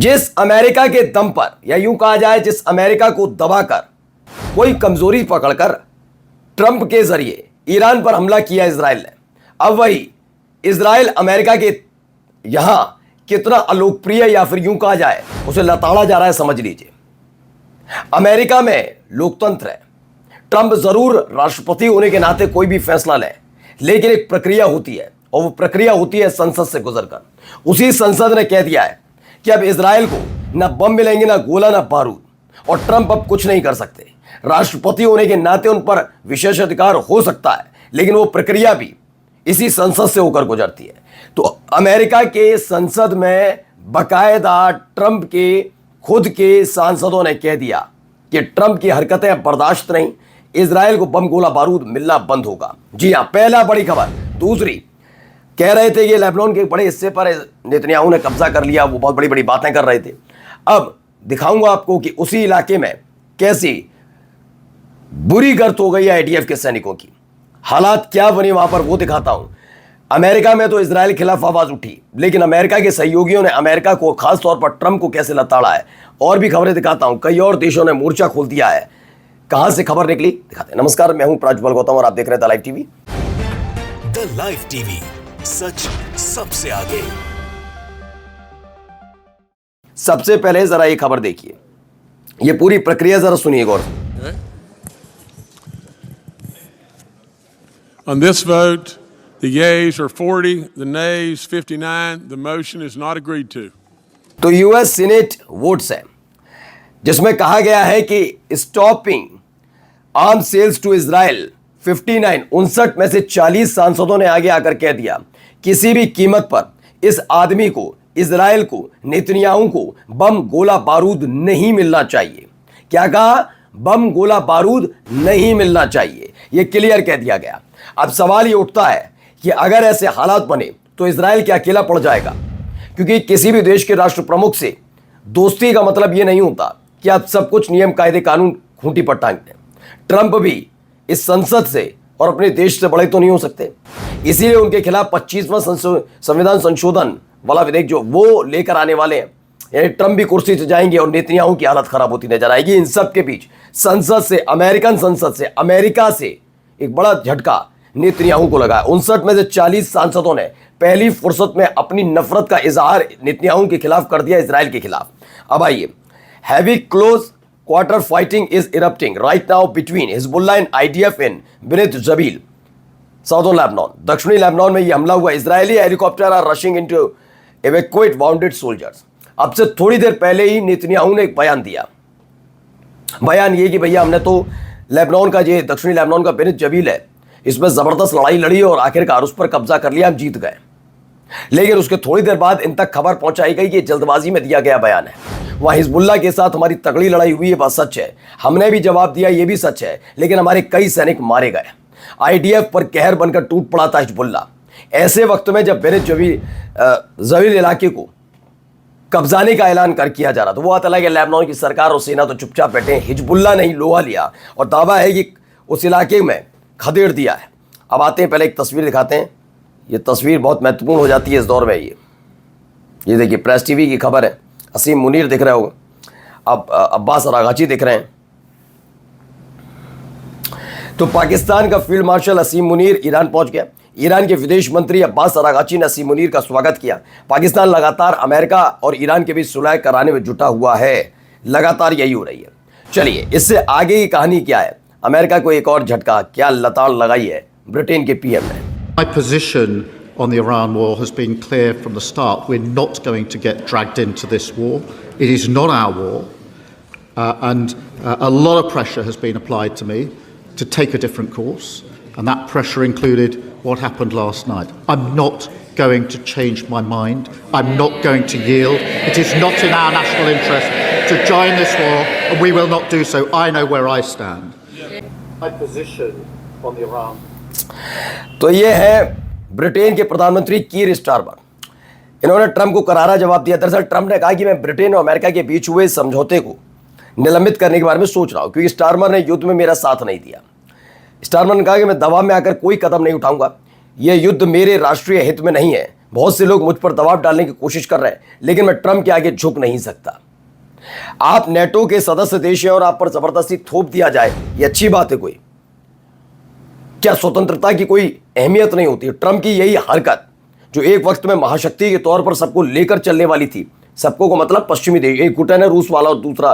जिस अमेरिका के दम पर, या यूं कहा जाए जिस अमेरिका को दबाकर, कोई कमजोरी पकड़कर ट्रंप के जरिए ईरान पर हमला किया इजराइल ने, अब वही इजराइल अमेरिका के यहां कितना अलोकप्रिय या फिर यूं कहा जाए उसे लताड़ा जा रहा है, समझ लीजिए। अमेरिका में लोकतंत्र है, ट्रंप जरूर राष्ट्रपति होने के नाते कोई भी फैसला ले, लेकिन एक प्रक्रिया होती है और वो प्रक्रिया होती है संसद से गुजरकर। उसी संसद ने कह दिया है कि अब इजराइल को ना बम मिलेंगे, ना गोला, ना बारूद, और ट्रंप अब कुछ नहीं कर सकते। राष्ट्रपति होने के नाते उन पर विशेष अधिकार हो सकता है, लेकिन वो प्रक्रिया भी इसी संसद से होकर गुजरती है। तो अमेरिका के संसद में बाकायदा ट्रंप के खुद के सांसदों ने कह दिया कि ट्रंप की हरकतें बर्दाश्त नहीं, इजराइल को बम गोला बारूद मिलना बंद होगा। जी हां, पहला बड़ी खबर। दूसरी, कह रहे थे कि लेबनान के बड़े हिस्से पर नेतन्याहू ने कब्जा कर लिया, वो बहुत बड़ी बड़ी बातें कर रहे थे। अब दिखाऊंगा आपको कि उसी इलाके में कैसी बुरी गर्त हो गई है आईडीएफ के सैनिकों की, हालात क्या बने वहां पर वो दिखाता हूं। अमेरिका में तो इजराइल के खिलाफ आवाज उठी, लेकिन अमेरिका के सहयोगियों ने अमेरिका को, खासतौर पर ट्रंप को, कैसे लताड़ा है। और भी खबरें दिखाता हूं, कई और देशों ने मोर्चा खोल दिया है। कहां से खबर निकली दिखाते हैं। नमस्कार, मैं हूं प्राज्वल गौतम और आप देख रहे हैं the live TV. The live TV, सच सबसे आगे। सबसे पहले जरा ये खबर देखिए, ये पूरी प्रक्रिया जरा सुनिए गौर से। On this vote, the yeas are 40, the nays 59. The motion is not agreed to. तो यूएस सीनेट वोट्स है जिसमें कहा गया है कि stopping arm sales to Israel 59 में से 40 सांसदों ने आगे आकर कह दिया किसी भी कीमत पर इस आदमी को, इजराइल को, नेतन्याहू को बम गोला बारूद नहीं मिलना चाहिए। क्या कहा? बम गोला बारूद नहीं मिलना चाहिए, यह क्लियर कह दिया गया। अब सवाल ये उठता है कि अगर ऐसे हालात बने तो इजराइल क्या अकेला पड़ जाएगा? क्योंकि किसी भी देश के राष्ट्र प्रमुख से दोस्ती का मतलब यह नहीं होता कि आप सब कुछ नियम कायदे कानून खूंटी पर टांग दें। ट्रंप भी इस संसद से और अपने देश से बड़े तो नहीं हो सकते, इसीलिए उनके खिलाफ 25वां संविधान संशोधन वाला विधेयक जो वो लेकर आने वाले हैं, यानी ट्रंप भी कुर्सी से जाएंगे और नेतन्याहू की हालत खराब होती नजर आएगी। इन सब के बीच संसद से, अमेरिकन संसद से, अमेरिका से एक बड़ा झटका नेतन्याहू को लगा। 59 में से 40 सांसदों ने पहली फुर्सत में अपनी नफरत का इजहार नेतन्याहू के खिलाफ कर दिया, इजराइल के खिलाफ। अब आइए, heavy close quarter fighting is erupting right now between Hezbollah and IDF in Bint Jbeil, southern Lebanon. दक्षिणी लेबनान में यह हमला हुआ। Israeli helicopter are rushing into evacuate wounded soldiers. अब से थोड़ी देर पहले ही नेतन्याहू ने एक बयान दिया। बयान ये कि भैया हमने तो लेबनान का, ये दक्षिणी लेबनान का बेनेत जबील है, इसमें जबरदस्त लड़ाई लड़ी और आखिरकार उस पर कब्जा कर लिया, हम जीत गए। लेकिन उसके थोड़ी देर बाद इन तक खबर पहुंचाई गई कि जल्दबाजी में दिया गया बयान है। वहां हिजबुल्लाह के साथ हमारी तगड़ी लड़ाई हुई है, बात सच है, हमने भी जवाब दिया, ये भी सच है, लेकिन हमारे कई सैनिक मारे गए। आईडीएफ पर कहर बनकर टूट पड़ा था हिजबुल्लाह। ऐसे वक्त में जब बेनेत जबील इलाके को कब्जाने का ऐलान कर किया जा रहा था, वो आता लगा लेबनान की सरकार और सेना तो चुपचाप बैठे। हिजबुल्लाह ने ही लोहा लिया और दावा है कि उस इलाके में खदेड़ दिया है। अब आते हैं, पहले एक तस्वीर दिखाते हैं। ये तस्वीर बहुत महत्वपूर्ण हो जाती है इस दौर में। ये देखिए, प्रेस टीवी की खबर है। असीम मुनीर दिख रहे होगा, अब अब्बास अरागाची दिख रहे हैं। तो पाकिस्तान का फील्ड मार्शल असीम मुनीर ईरान पहुंच गया। ईरान के विदेश मंत्री अब्बास अरागाची ने असीम मुनीर का स्वागत किया। पाकिस्तान लगातार अमेरिका और ईरान के बीच सुलह कराने में जुटा हुआ है, लगातार यही हो रही है। चलिए, इससे आगे की कहानी क्या है। अमेरिका को एक और झटका, क्या लताड़ लगाई है ब्रिटेन के पीएम ने। My position on the Iran war has been clear from the start. We're not going to get dragged into this war. It is not our war. And a lot of pressure has been applied to me to take a different course. And that pressure included what happened last night. I'm not going to change my mind. I'm not going to yield. It is not in our national interest to join this war, and we will not do so. I know where I stand. My position on the Iran. तो ये है Britain के प्रधानमंत्री कीर Starmer. इन्होंने Trump को करारा जवाब दिया। दरअसल ट्रंप ने कहा कि मैं ब्रिटेन और अमेरिका के बीच हुए समझौते को निलंबित करने के बारे में सोच रहा हूं, क्योंकि स्टारमर ने युद्ध में मेरा साथ नहीं दिया। स्टारमर ने कहा कि मैं दबाव में आकर कोई कदम नहीं उठाऊंगा, यह युद्ध मेरे राष्ट्रीय हित में नहीं है। बहुत से लोग मुझ पर दबाव डालने की कोशिश कर रहे हैं, लेकिन मैं ट्रंप के आगे झुक नहीं सकता। आप नेटो के सदस्य देश हैं और आप पर जबरदस्ती थोप दिया जाए, ये अच्छी बात है? कोई क्या स्वतंत्रता की कोई अहमियत नहीं होती? ट्रंप की यही हरकत, जो एक वक्त में महाशक्ति के तौर पर सबको लेकर चलने वाली थी, सबको को मतलब पश्चिमी देश, एक गुट है ना रूस वाला और दूसरा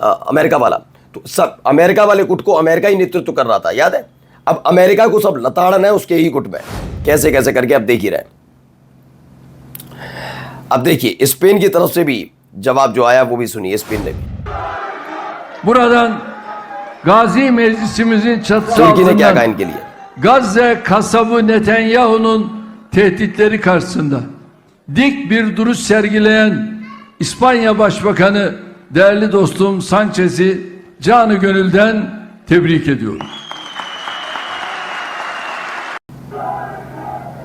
अमेरिका वाला, तो सब अमेरिका वाले गुट को अमेरिका ही नेतृत्व कर रहा था, याद है? अब अमेरिका को सब लताड़न है उसके ही गुट में, कैसे कैसे करके अब देख ही रहे। अब देखिए स्पेन की तरफ से भी जवाब जो आया वो भी सुनिए, स्पेन ने भी। Buradan Gazi Meclisimizin çatısı तुर्की ने क्या altından कहा इनके लिए? Gazze kasabı Netanyahu'nun tehditleri karşısında dik bir duruş sergileyen İspanya Başbakanı değerli dostum Sanchez'i canı gönülden tebrik ediyorum.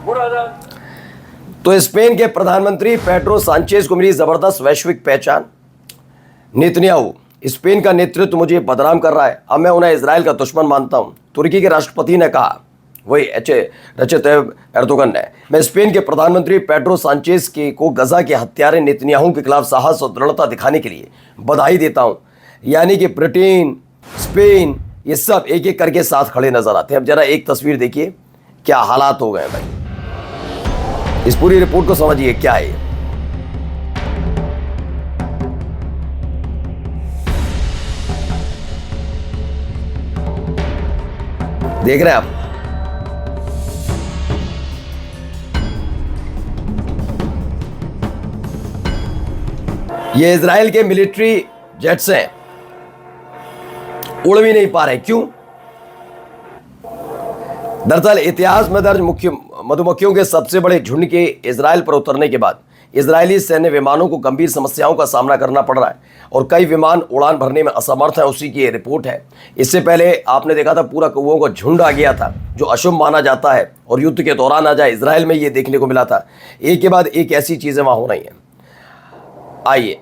Buradan तो स्पेन के प्रधानमंत्री पेड्रो सांचेज को मिली जबरदस्त वैश्विक पहचान। नेतन्याहू, स्पेन का नेतृत्व मुझे बदनाम कर रहा है, अब मैं उन्हें इजराइल का दुश्मन मानता हूं, तुर्की के राष्ट्रपति ने कहा। वही रजब तैयब एर्दोगन ने। मैं स्पेन के प्रधानमंत्री पेड्रो सांचेज को गजा के हत्यारे नेतन्याहू के खिलाफ साहस और दृढ़ता दिखाने के लिए बधाई देता हूं। यानी कि ब्रिटेन, स्पेन, ये सब एक एक करके साथ खड़े नजर आते हैं। अब जरा एक तस्वीर देखिए, क्या हालात हो गए भाई। इस पूरी रिपोर्ट को समझिए क्या है। देख रहे हैं आप, ये इजराइल के मिलिट्री जेट्स हैं, उड़ भी नहीं पा रहे। क्यों? दरअसल इतिहास में दर्ज मधुमक्खियों के सबसे बड़े झुंड के इजराइल पर उतरने के बाद इजरायली सैन्य विमानों को गंभीर समस्याओं का सामना करना पड़ रहा है और कई विमान उड़ान भरने में असमर्थ हैं, उसी की ये रिपोर्ट है। इससे पहले आपने देखा था पूरा कौओं का झुंड आ गया था, जो अशुभ माना जाता है और युद्ध के दौरान आ जाए, इजराइल में ये देखने को मिला था। एक के बाद एक ऐसी चीजें वहां हो रही हैं। आइए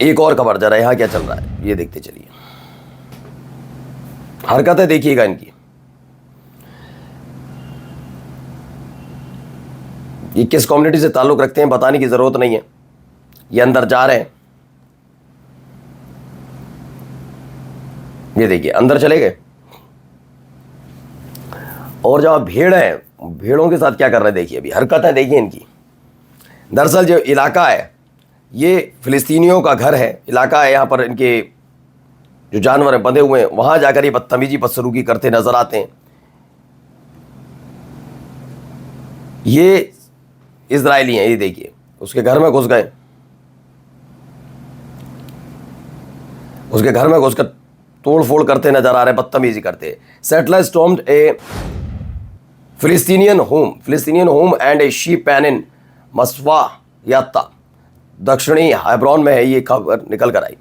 एक और खबर, जरा यहां क्या चल रहा है ये देखते चलिए। हरकतें देखिएगा इनकी। ये किस कम्युनिटी से ताल्लुक रखते हैं बताने की जरूरत नहीं है, ये अंदर जा रहे हैं। ये देखिए अंदर चले गए। और जहां भेड़ है, भेड़ों के साथ क्या कर रहे हैं देखिए, अभी हरकतें देखिए इनकी। दरअसल जो इलाका है ये फिलिस्तीनियों का घर है, इलाका है, यहां पर इनके जो जानवर हैं बंधे हुए हैं, वहां जाकर ये बदतमीजी बदसलूकी करते नजर आते हैं। ये इजरायली हैं, ये देखिए उसके घर में घुस गए, उसके घर में घुसकर तोड़ फोड़ करते नजर आ रहे, बदतमीजी करते। Settler stormed a Palestinian home and a sheep pen in Masafer Yatta, दक्षिणी हेब्रोन में है ये खबर निकल कर आई।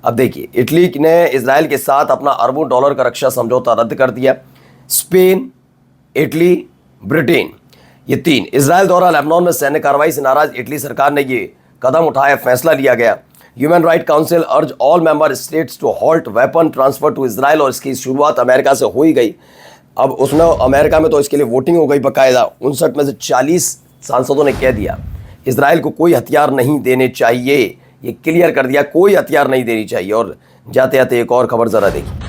अब देखिए इटली ने इजराइल के साथ अपना अरबों डॉलर का रक्षा समझौता रद्द कर दिया। स्पेन, इटली, ब्रिटेन, ये तीन। इजराइल द्वारा लेबनान में सैन्य कार्रवाई से नाराज इटली सरकार ने ये कदम उठाया, फैसला लिया गया। Human right council urge all member states to halt weapon transfer to Israel, और इसकी शुरुआत अमेरिका से हो ही गई। अब उसमें अमेरिका में तो इसके लिए वोटिंग हो गई बाकायदा। 59 में से 40 सांसदों ने कह दिया इजराइल को कोई हथियार नहीं देने चाहिए, ये क्लियर कर दिया, कोई हथियार नहीं देनी चाहिए। और जाते जाते एक और खबर जरा देखिए।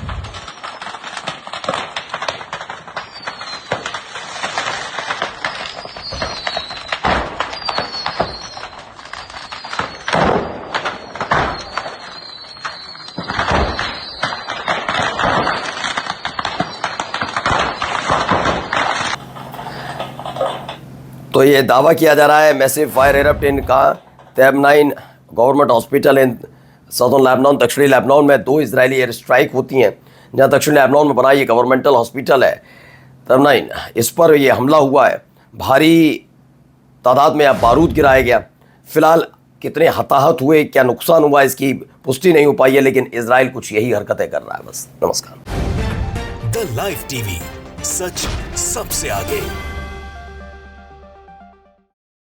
तो ये दावा किया जा रहा है मैसिव फायर इरप्ट इन का तैब-9 government hospital in southern Lebanon, दक्षिणी लेबनान में 2 इजरायली एयर स्ट्राइक होती हैं। जहां दक्षिणी लेबनान में बना ये गवर्नमेंटल हॉस्पिटल है तैब-9, इस पर ये हमला हुआ है। भारी तादाद में अब बारूद गिराया गया। फिलहाल कितने हताहत हुए, क्या नुकसान हुआ, इसकी पुष्टि नहीं हो पाई है, लेकिन इजराइल कुछ यही हरकतें कर रहा है बस। नमस्कार। द लाइव टीवी, सच सबसे आगे।